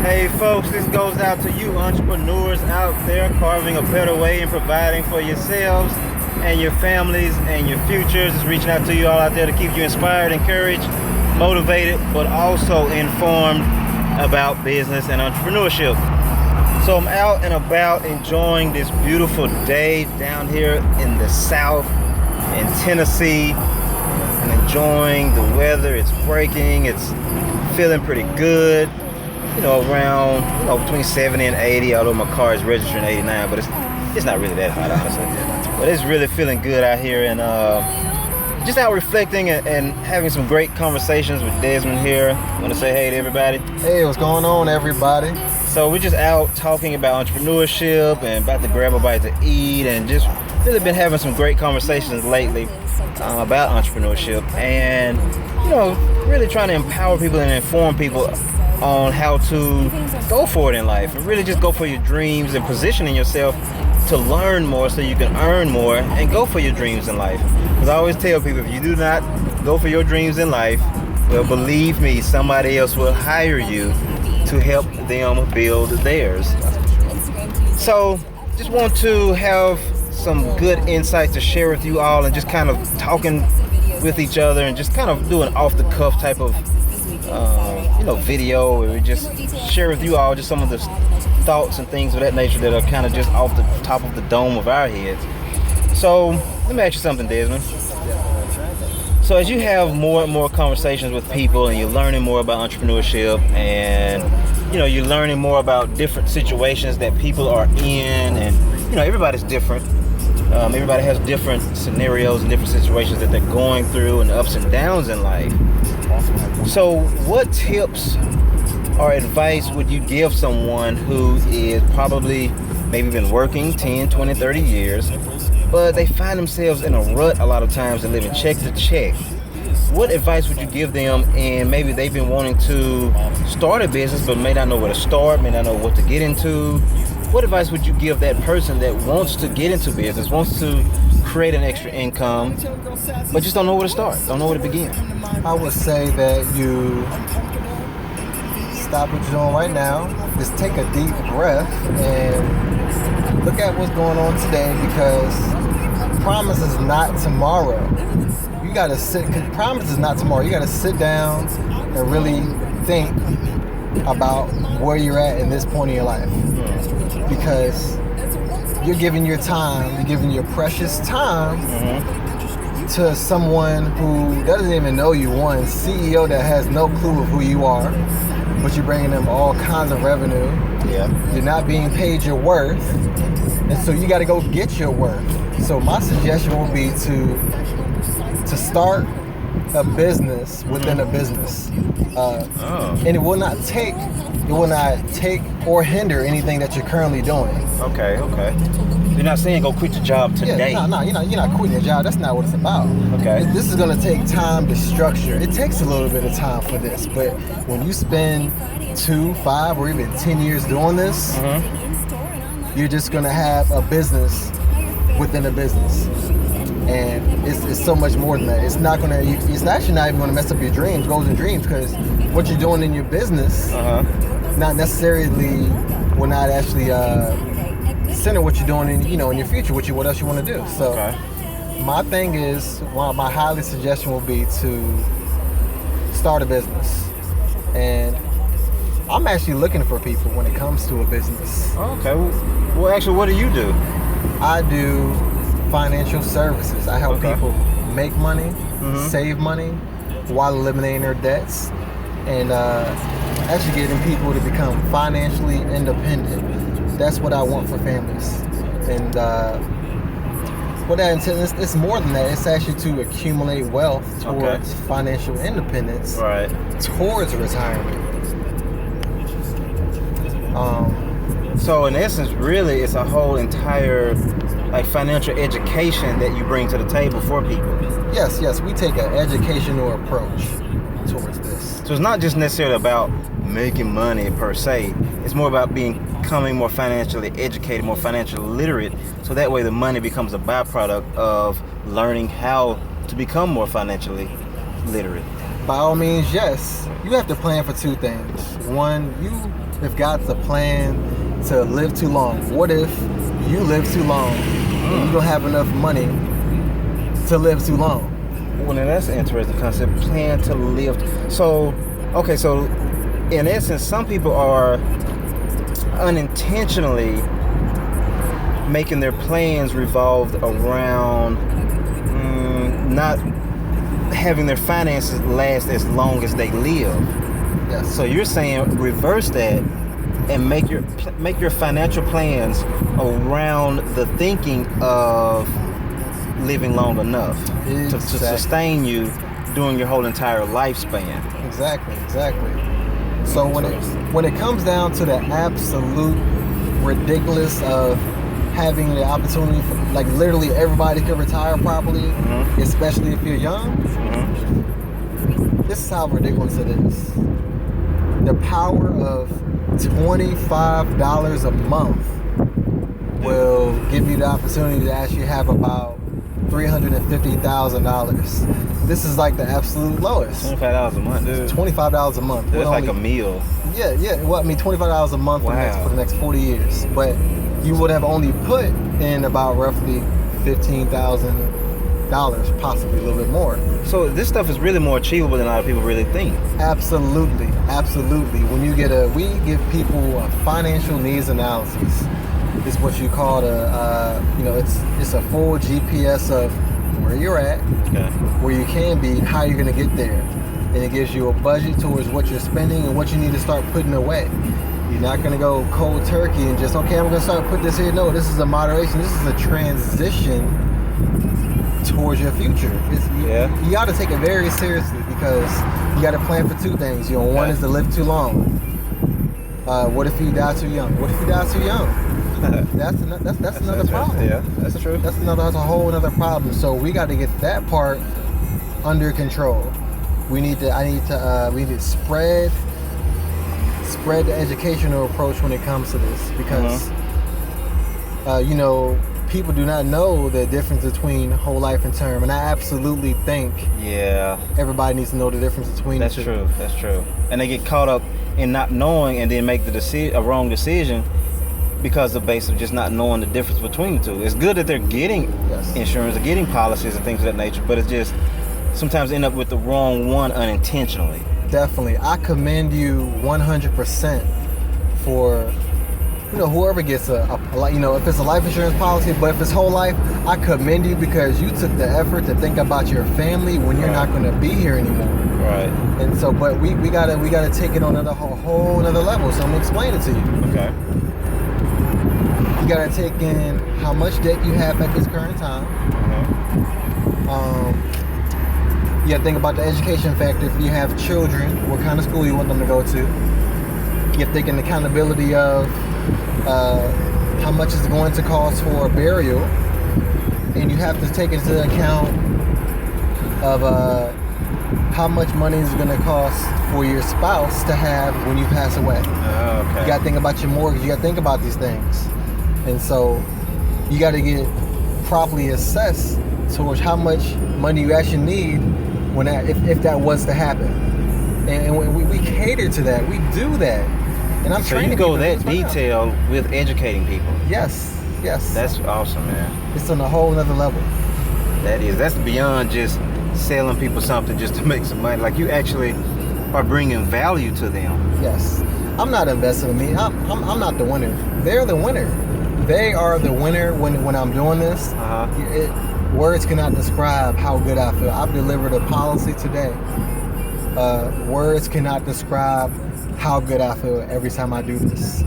Hey folks, this goes out to you entrepreneurs out there carving a better way and providing for yourselves and your families and your futures. Just reaching out to you all out there to keep you inspired, encouraged, motivated, but also informed about business and entrepreneurship. So I'm out and about enjoying this beautiful day down here in the South in Tennessee and enjoying the weather. It's breaking, it's feeling pretty good. Around between 70 and 80, although my car is registered in 89, but it's not really that hot, honestly. But it's really feeling good out here, and just out reflecting and having some great conversations with Desmond here. I want to say hey to everybody. Hey, what's going on, everybody? So we're just out talking about entrepreneurship and about to grab a bite to eat, and just really been having some great conversations lately about entrepreneurship, and really trying to empower people and inform people on how to go for it in life and really just go for your dreams and positioning yourself to learn more so you can earn more and go for your dreams in life. Because I always tell people, if you do not go for your dreams in life, well, believe me, somebody else will hire you to help them build theirs. So just want to have some good insights to share with you all, and just kind of talking with each other and just kind of doing off the cuff type of video where we just share with you all just some of the thoughts and things of that nature that are kind of just off the top of the dome of our heads. So let me ask you something, Desmond. So as you have more and more conversations with people and you're learning more about entrepreneurship, and you're learning more about different situations that people are in, and everybody's different. Everybody has different scenarios and different situations that they're going through and the ups and downs in life. So what tips or advice would you give someone who is probably maybe been working 10, 20, 30 years, but they find themselves in a rut a lot of times and living check to check? What advice would you give them? And maybe they've been wanting to start a business but may not know where to start, may not know what to get into. What advice would you give that person that wants to get into business, wants to create an extra income, but just don't know where to start, don't know where to begin? I would say that you stop what you're doing right now, just take a deep breath and look at what's going on today, because promise is not tomorrow. You gotta promise is not tomorrow. You gotta sit down and really think about where you're at in this point in your life. Because you're giving your time, you're giving your precious time to someone who doesn't even know you. One CEO that has no clue of who you are, but you're bringing them all kinds of revenue. Yeah. You're not being paid your worth, and so you got to go get your worth. So my suggestion would be to start a business within a business, and it will not take or hinder anything that you're currently doing. Okay. You're not saying go quit your job today. Yeah, no, you're not quitting your job. That's not what it's about. Okay. This is going to take time to structure. It takes a little bit of time for this, but when you spend 2, 5, or even 10 years doing this, you're just going to have a business within a business. And it's so much more than that. It's actually not even going to mess up your dreams, goals and dreams, because what you're doing in your business not necessarily will not actually center what you're doing in your future, what else you want to do. So my thing is, my highly suggestion will be to start a business. And I'm actually looking for people when it comes to a business. Okay. Well, actually, what do you do? I do financial services. I help people make money, save money, while eliminating their debts, and actually getting people to become financially independent. That's what I want for families. And what that intends, it's more than that. It's actually to accumulate wealth towards financial independence, towards retirement. So in essence, really, it's a whole entire financial education that you bring to the table for people. Yes, we take an educational approach towards this. So it's not just necessarily about making money per se. It's more about becoming more financially educated, more financially literate, so that way the money becomes a byproduct of learning how to become more financially literate. by all means, yes, you have to plan for two things. One, you have got to plan to live too long. What if you live too long and you don't have enough money to live too long? Well, now that's an interesting concept. Plan to live. So, okay, so in essence, some people are unintentionally making their plans revolved around not having their finances last as long as they live. Yes. So you're saying reverse that and make your financial plans around the thinking of living long enough to sustain you during your whole entire lifespan. Exactly. So when it comes down to the absolute ridiculous of having the opportunity for, like, literally everybody can retire properly, especially if you're young, this is how ridiculous it is. The power of $25 a month will give you the opportunity to actually have about $350,000. This is like the absolute lowest. $25 a month, dude. $25 a month. That's like a meal. Yeah. Well, I mean, $25 a month for the next 40 years. But you would have only put in about roughly $15,000, possibly a little bit more. So this stuff is really more achievable than a lot of people really think. Absolutely. When you we give people a financial needs analysis. It's what you call it's a full GPS of where you're at, where you can be, and how you're going to get there. And it gives you a budget towards what you're spending and what you need to start putting away. You're not going to go cold turkey and just, okay, I'm going to start putting this here. No, this is a moderation. This is a transition towards your future. You got to take it very seriously because you got to plan for two things. One is to live too long. What if you die too young? That's another problem. Yeah, that's true. That's a whole another problem. So we got to get that part under control. We need to spread the educational approach when it comes to this because people do not know the difference between whole life and term, and I absolutely think everybody needs to know the difference between the two. That's true. And they get caught up in not knowing and then make a wrong decision because of basically just not knowing the difference between the two. It's good that they're getting insurance, they're getting policies and things of that nature, but it's just sometimes end up with the wrong one unintentionally. Definitely. I commend you 100% for whoever gets if it's a life insurance policy, but if it's whole life, I commend you because you took the effort to think about your family when you're not going to be here anymore. Right. And so, but we gotta take it on a whole another level. So I'm gonna explain it to you. Okay. You gotta take in how much debt you have at this current time. You gotta think about the education factor. If you have children, what kind of school you want them to go to. You're thinking the accountability of how much it's going to cost for a burial, and you have to take into account of how much money is going to cost for your spouse to have when you pass away. Okay. You got to think about your mortgage. You got to think about these things, and so you got to get properly assessed towards how much money you actually need if that was to happen. And we cater to that. We do that. And I'm training people. So you go that detailed with educating people. Yes. That's awesome, man. It's on a whole nother level. That's beyond just selling people something just to make some money. Like, you actually are bringing value to them. Yes. I'm not investing in me. I'm not the winner. They're the winner. They are the winner when I'm doing this. Words cannot describe how good I feel. I've delivered a policy today. Words cannot describe how good I feel every time I do this,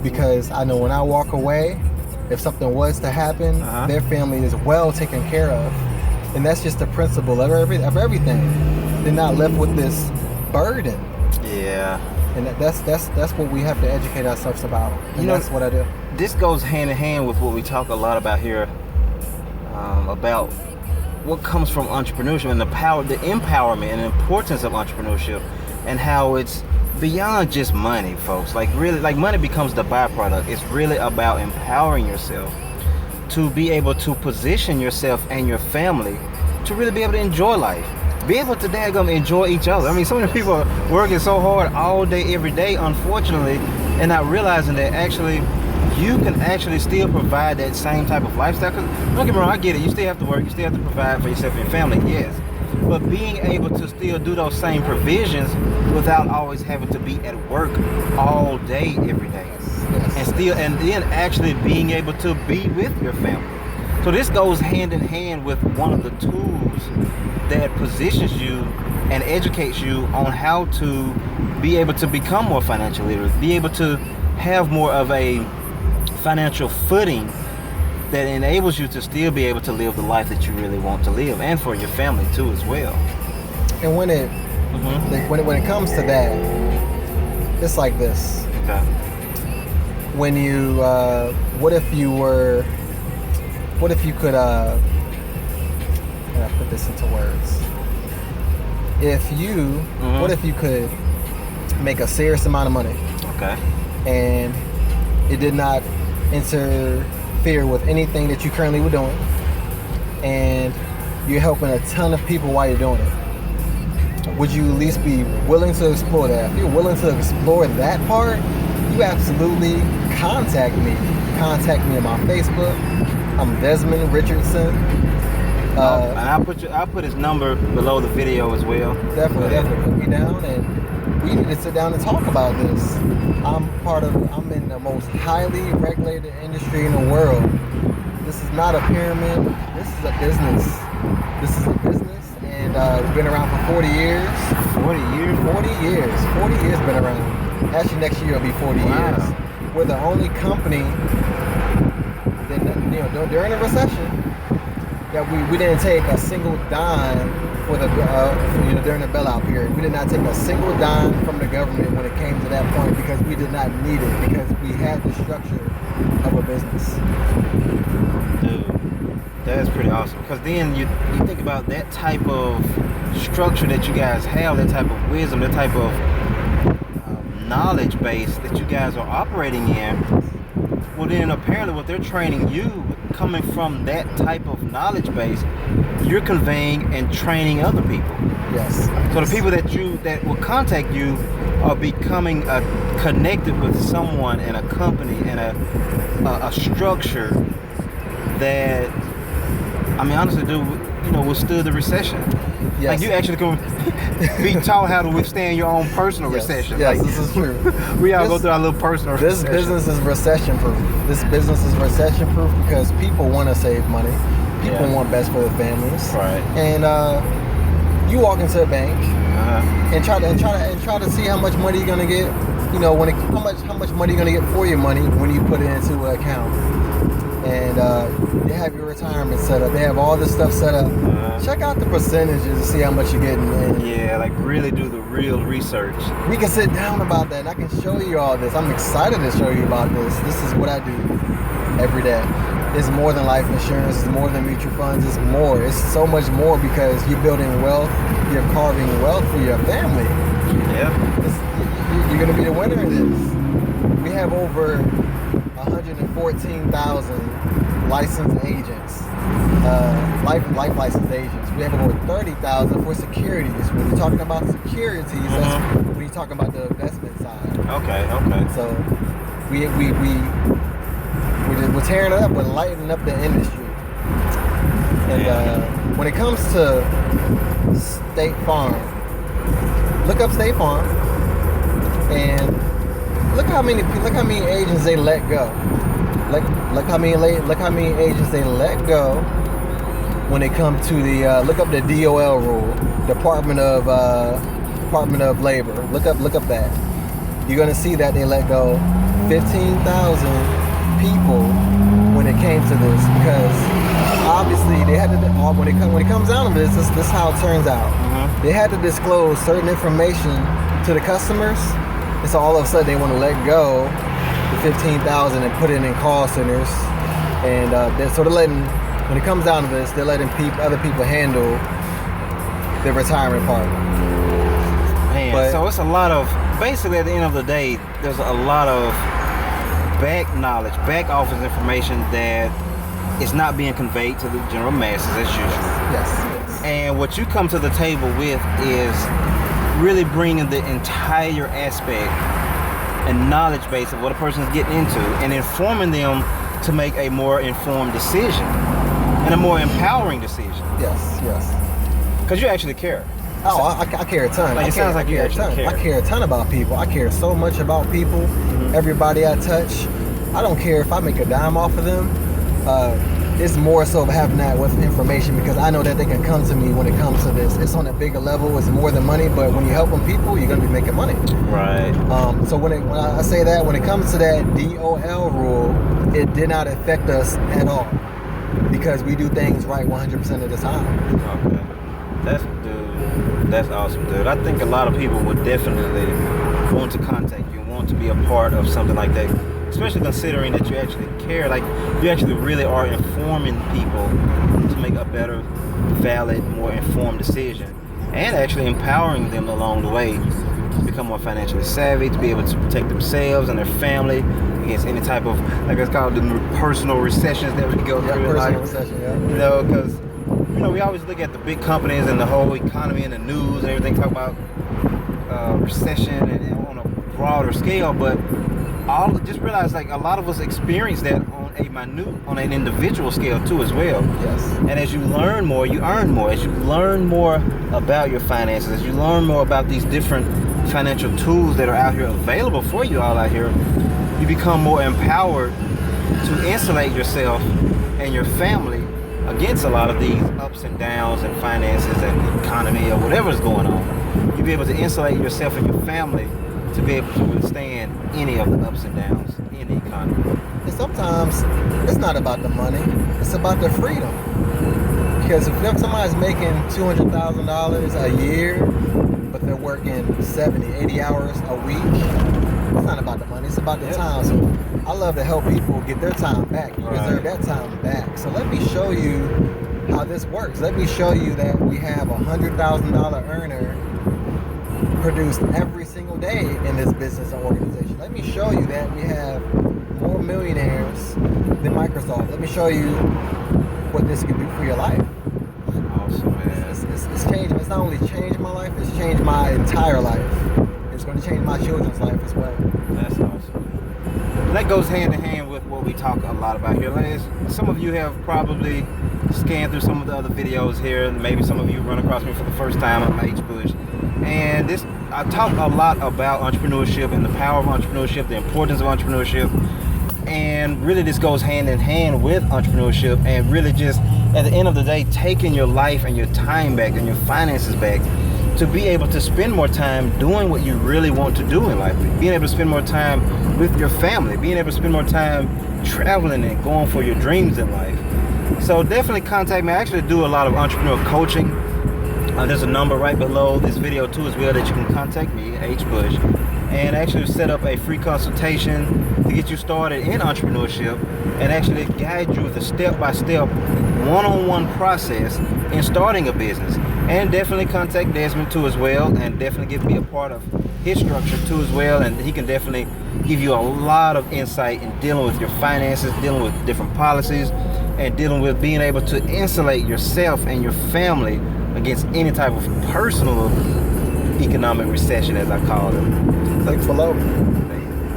because I know when I walk away, if something was to happen, their family is well taken care of, and that's just the principle of everything. They're not left with this burden. Yeah. And that's what we have to educate ourselves about, and that's what I do. This goes hand in hand with what we talk a lot about here, about what comes from entrepreneurship and the empowerment and the importance of entrepreneurship, and how it's beyond just money, folks. Like, really, like, money becomes the byproduct. It's really about empowering yourself to be able to position yourself and your family to really be able to enjoy life. be able to daggum enjoy each other. I mean, so many people are working so hard all day, every day, unfortunately, and not realizing that actually you can actually still provide that same type of lifestyle. 'Cause don't get me wrong, I get it. You still have to work. You still have to provide for yourself and your family, yes. But being able to still do those same provisions without always having to be at work all day, every day. And then actually being able to be with your family. So this goes hand in hand with one of the tools that positions you and educates you on how to be able to become more financially literate, be able to have more of a financial footing that enables you to still be able to live the life that you really want to live, and for your family too as well. And when it when it comes to that, it's like this. Okay. When you what if you could how can I put this into words? What if you could make a serious amount of money? Okay. And it did not interfere with anything that you currently were doing, and you're helping a ton of people while you're doing it. Would you at least be willing to explore that? If you're willing to explore that part, you absolutely contact me. Contact me on my Facebook. I'm Desmond Richardson. And I'll put his number below the video as well. Definitely put me down, and we need to sit down and talk about this. I'm in the most highly regulated industry in the world. This is not a pyramid. This is a business. And we've been around for 40 years. 40 years? 40 years. 40 years been around. Actually, next year will be 40 years. We're the only company that, during the recession, that we didn't take a single dime for the during the bailout period. We did not take a single dime from the government when it came to that point, because we did not need it, because we had the structure of a business. Dude, that's pretty awesome. Because then you think about that type of structure that you guys have, that type of wisdom, that type of knowledge base that you guys are operating in. Well, then apparently what they're training you, coming from that type of knowledge base, you're conveying and training other people. Yes. So the people that will contact you are becoming connected with someone and a company and a structure that, I mean, honestly, dude, withstood the recession. Yes. Like, you actually can be taught how to withstand your own personal recession. Yes, like, this is true. We all go through our little personal This recession. business is recession proof. This business is recession proof because people want to save money. People want best for their families. Right. And you walk into a bank and try to see how much money you're gonna get. How much money you're gonna get for your money when you put it into an account. And they have your retirement set up. They have all this stuff set up. Check out the percentages and see how much you're getting. Yeah, like really do the real research. We can sit down about that, and I can show you all this. I'm excited to show you about this. This is what I do every day. It's more than life insurance. It's more than mutual funds. It's more. It's so much more, because you're building wealth. You're carving wealth for your family. Yeah. You're going to be the winner in this. We have over 114,000 licensed agents, life licensed agents. We have over 30,000 for securities. When you're talking about securities, that's when you're talking about the investment side. Okay. So we're tearing it up. We're lightening up the industry. And when it comes to State Farm, look up State Farm and look how many agents they let go. Look how many agents they let go when it comes to the look up the DOL rule, Department of Labor. Look up that. You're gonna see that they let go 15,000 people when it came to this, because obviously they had to. When it comes down to this is how it turns out. They had to disclose certain information to the customers. And so all of a sudden they want to let go the 15,000 and put it in call centers, and so they're letting, when it comes down to this, they're letting other people handle the retirement part. Man, so it's a lot of, basically at the end of the day, there's a lot of back knowledge, back office information that is not being conveyed to the general masses as usual. Yes. And what you come to the table with is really bringing the entire aspect and knowledge base of what a person is getting into and informing them to make a more informed decision and a more empowering decision. Yes. Because you actually care. Oh, I care a ton. Like, it sounds like you actually care. I care a ton about people. I care so much about people. Everybody I touch. I don't care if I make a dime off of them. It's more so of having that with information because I know that they can come to me when it comes to this. It's on a bigger level. It's more than money, but when you're helping people, you're going to be making money. Right. So when I say that, when it comes to that DOL rule, it did not affect us at all because we do things right 100% of the time. Okay. That's awesome, dude. I think a lot of people would definitely want to contact you and want to be a part of something like that, especially considering that you actually care. Like, you actually really are informing people to make a better, valid, more informed decision, and actually empowering them along the way to become more financially savvy, to be able to protect themselves and their family against any type of, like it's called, the personal recessions that we go through. Personal recession, yeah. You know, because we always look at the big companies and the whole economy and the news and everything, talk about recession and on a broader scale, but just realize, like, a lot of us experience that on an individual scale too as well. Yes. And as you learn more, you earn more. As you learn more about your finances, as you learn more about these different financial tools that are out here available for you all out here, you become more empowered to insulate yourself and your family against a lot of these ups and downs and finances and economy or whatever's going on. You'll be able to insulate yourself and your family to be able to withstand any of the ups and downs in the economy. And sometimes it's not about the money, it's about the freedom. Because if somebody's making $200,000 a year, but they're working 70, 80 hours a week, it's not about the money, it's about the time. So I love to help people get their time back. You deserve that time back. So let me show you how this works. Let me show you that we have a $100,000 earner produced every single day in this business or organization. Let me show you that we have more millionaires than Microsoft. Let me show you what this can do for your life. Awesome, man. It's changing. It's not only changed my life, it's changed my entire life. It's going to change my children's life as well. That's awesome. That goes hand in hand with what we talk a lot about here. Like, some of you have probably scanned through some of the other videos here. Maybe some of you run across me for the first time. I'm H.Bush. And I talk a lot about entrepreneurship and the power of entrepreneurship, the importance of entrepreneurship. And really this goes hand in hand with entrepreneurship, and really just at the end of the day, taking your life and your time back and your finances back to be able to spend more time doing what you really want to do in life, being able to spend more time with your family, being able to spend more time traveling and going for your dreams in life. So definitely contact me. I actually do a lot of entrepreneur coaching. There's a number right below this video too as well that you can contact me, H.Bush, and actually set up a free consultation to get you started in entrepreneurship and actually guide you with a step-by-step one-on-one process in starting a business. And definitely contact Desmond too as well, and definitely be a part of his structure too as well, and he can definitely give you a lot of insight in dealing with your finances, dealing with different policies, and dealing with being able to insulate yourself and your family against any type of personal economic recession, as I call it. Thanks for love.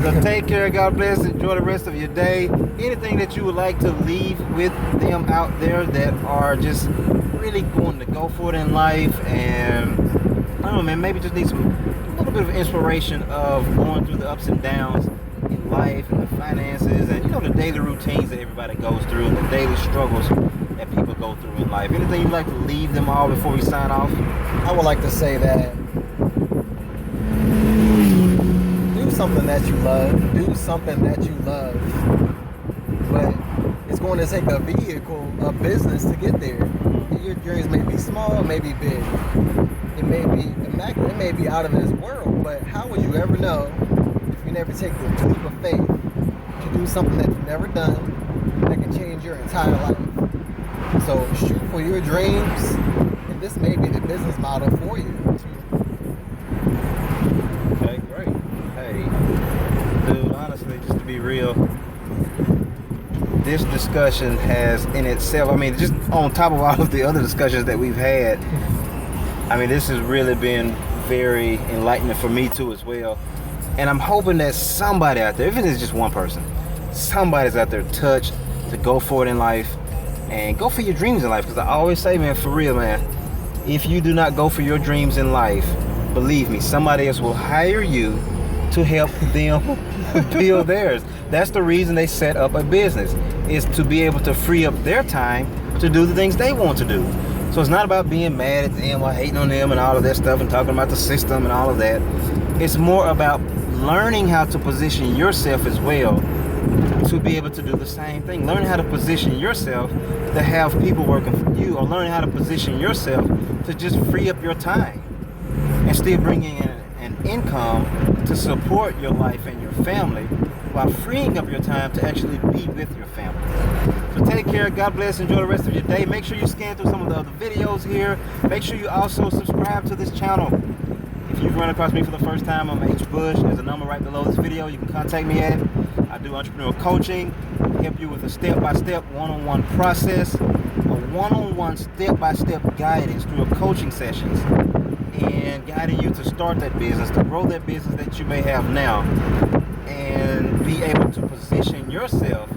So take care, God bless, enjoy the rest of your day. Anything that you would like to leave with them out there that are just really going to go for it in life, and I don't know, man, maybe just need a little bit of inspiration of going through the ups and downs in life and the finances and the daily routines that everybody goes through and the daily struggles that people go through in life. Anything you'd like to leave them all before we sign off? I would like to say that do something that you love. Do something that you love. But it's going to take a vehicle, a business to get there. Your dreams may be small, may be big. It may be immaculate, it may be out of this world, but how would you ever know if you never take the leap of faith to do something that you've never done that can change your entire life? So shoot for your dreams, and this may be the business model for you. Okay, great. Hey, dude, honestly, just to be real, this discussion has in itself, I mean, just on top of all of the other discussions that we've had, I mean, this has really been very enlightening for me too as well. And I'm hoping that somebody out there, even if it's just one person, somebody's out there touched to go for it in life and go for your dreams in life. Because I always say, man, for real, man, if you do not go for your dreams in life, believe me, somebody else will hire you to help them build theirs. That's the reason they set up a business, is to be able to free up their time to do the things they want to do. So it's not about being mad at them or hating on them and all of that stuff and talking about the system and all of that. It's more about learning how to position yourself as well to be able to do the same thing. Learn how to position yourself to have people working for you, or learn how to position yourself to just free up your time and still bringing in an income to support your life and your family while freeing up your time to actually be with your family. So take care, God bless, enjoy the rest of your day. Make sure you scan through some of the other videos here. Make sure you also subscribe to this channel. If you've run across me for the first time, I'm H.Bush. There's a number right below this video. You can contact me at. I do entrepreneur coaching, help you with a step-by-step one-on-one process, a one-on-one step-by-step guidance through a coaching sessions, and guiding you to start that business, to grow that business that you may have now, and be able to position yourself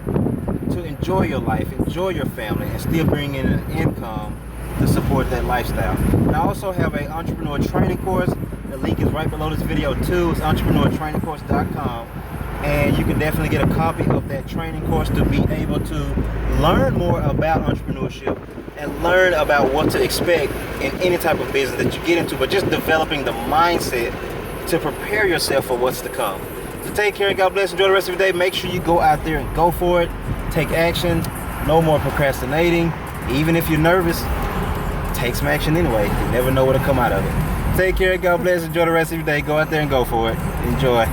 to enjoy your life, enjoy your family, and still bring in an income to support that lifestyle. And I also have an entrepreneur training course. The link is right below this video too. It's entrepreneurtrainingcourse.com, and you can definitely get a copy of that training course to be able to learn more about entrepreneurship and learn about what to expect in any type of business that you get into, but just developing the mindset to prepare yourself for what's to come. So take care, God bless, enjoy the rest of your day. Make sure you go out there and go for it. Take action. No more procrastinating. Even if you're nervous, take some action anyway. You never know what'll come out of it. Take care, God bless, enjoy the rest of your day. Go out there and go for it. Enjoy.